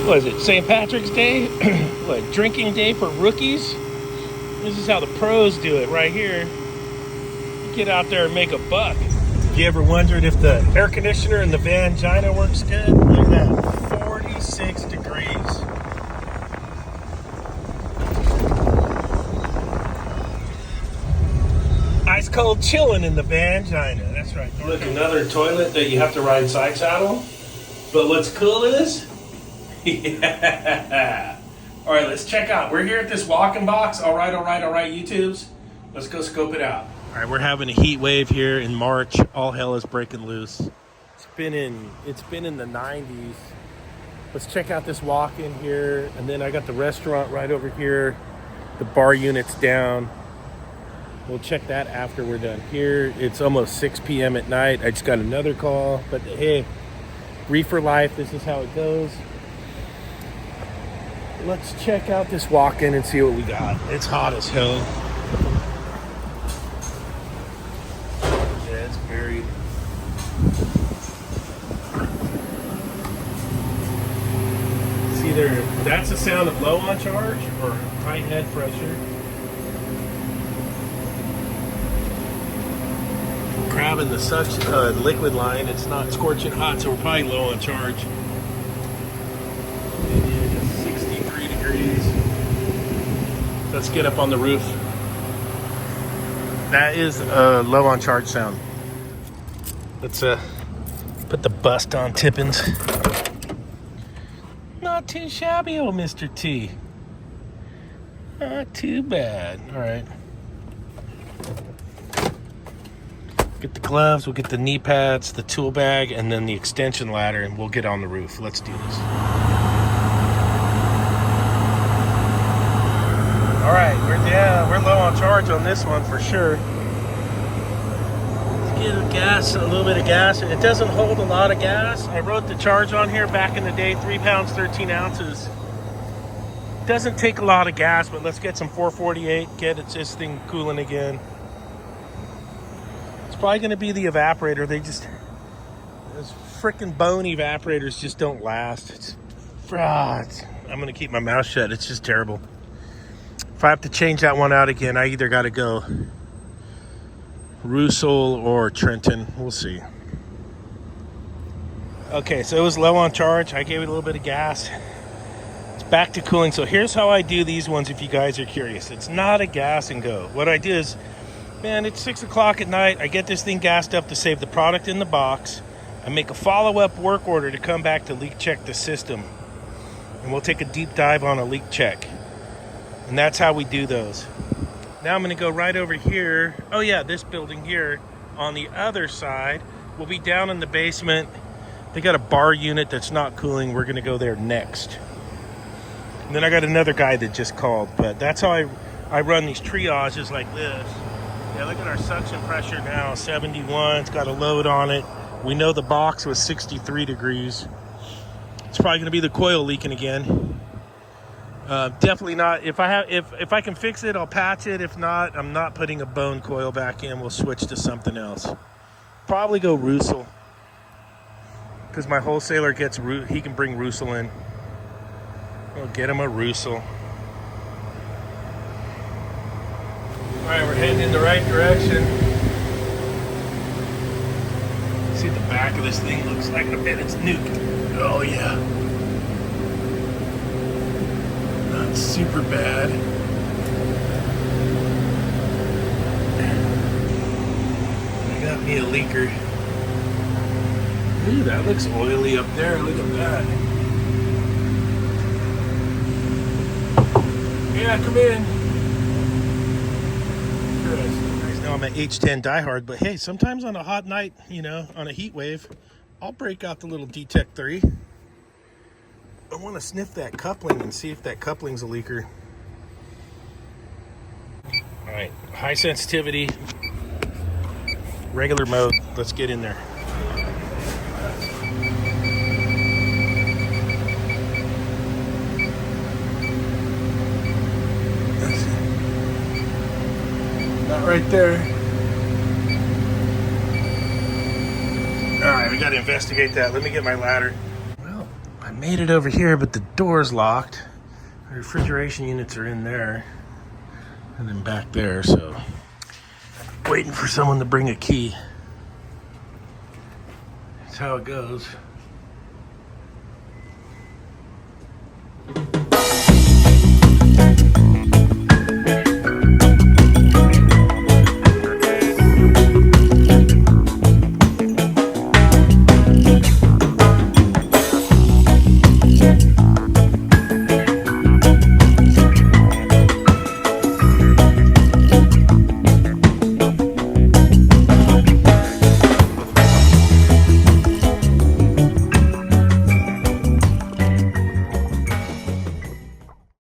What is it, St. Patrick's Day? What, drinking day for rookies? This is how the pros do it right here. You get out there and make a buck. You ever wondered if the air conditioner in the Vangina works good? Look at that, 46 degrees. Ice cold chilling in the Vangina, that's right. Look, another toilet that you have to ride side saddle. But what's cool is, yeah. All right, let's check out. We're here at this walk-in box. All right, YouTubes. Let's go scope it out. All right, we're having a heat wave here in March. All hell is breaking loose. It's been in the 90s. Let's check out this walk-in here, and then I got the restaurant right over here. The bar unit's down. We'll check that after we're done here. It's almost 6 p.m. at night. I just got another call, but hey, reefer life. This is how it goes. Let's check out this walk-in and see what we got. It's hot as hell. Yeah, it's buried. It's either that's the sound of low on charge or high head pressure. Grabbing the liquid line. It's not scorching hot, so we're probably low on charge. Let's get up on the roof. That is a low on charge sound. Let's put the bust on Tippins. Not too shabby, old Mr. T. Not too bad. All right. Get the gloves, we'll get the knee pads, the tool bag, and then the extension ladder, and we'll get on the roof. Let's do this. All right, we're low on charge on this one for sure. Let's get a little bit of gas. It doesn't hold a lot of gas. I wrote the charge on here back in the day, 3 pounds, 13 ounces. Doesn't take a lot of gas, but let's get some 448, get this thing cooling again. It's probably gonna be the evaporator. Those freaking bone evaporators just don't last. I'm gonna keep my mouth shut. It's just terrible. If I have to change that one out again, I either got to go Russell or Trenton. We'll see. Okay, so it was low on charge. I gave it a little bit of gas. It's back to cooling. So here's how I do these ones if you guys are curious. It's not a gas and go. What I do is, man, it's 6 o'clock at night. I get this thing gassed up to save the product in the box. I make a follow-up work order to come back to leak check the system. And we'll take a deep dive on a leak check. And that's how we do those. Now I'm going to go right over here. Oh yeah, this building here on the other side. We'll be down in the basement. They got a bar unit that's not cooling. We're going to go there next. And then I got another guy that just called. But that's how I run these triages like this. Yeah, look at our suction pressure now, 71. It's got a load on it. We know the box was 63 degrees. It's probably going to be the coil leaking again. Definitely not. If I can fix it, I'll patch it. If not, I'm not putting a bone coil back in. We'll switch to something else. Probably go Russell, because my wholesaler he can bring Russell in. We'll get him a Russell. All right, we're heading in the right direction. See, the back of this thing looks like a bit. It's nuked. Oh yeah. Super bad. I got me a leaker. Ooh, that looks oily up there. Look at that. Yeah, come in. You guys know I'm an H10 diehard, but hey, sometimes on a hot night, on a heat wave, I'll break out the little D-Tech 3. I want to sniff that coupling and see if that coupling's a leaker. All right, high sensitivity, regular mode. Let's get in there. Not right there. Alright, we gotta investigate that. Let me get my ladder. Well, I made it over here, but the door's locked. The refrigeration units are in there. And then back there, so waiting for someone to bring a key. That's how it goes.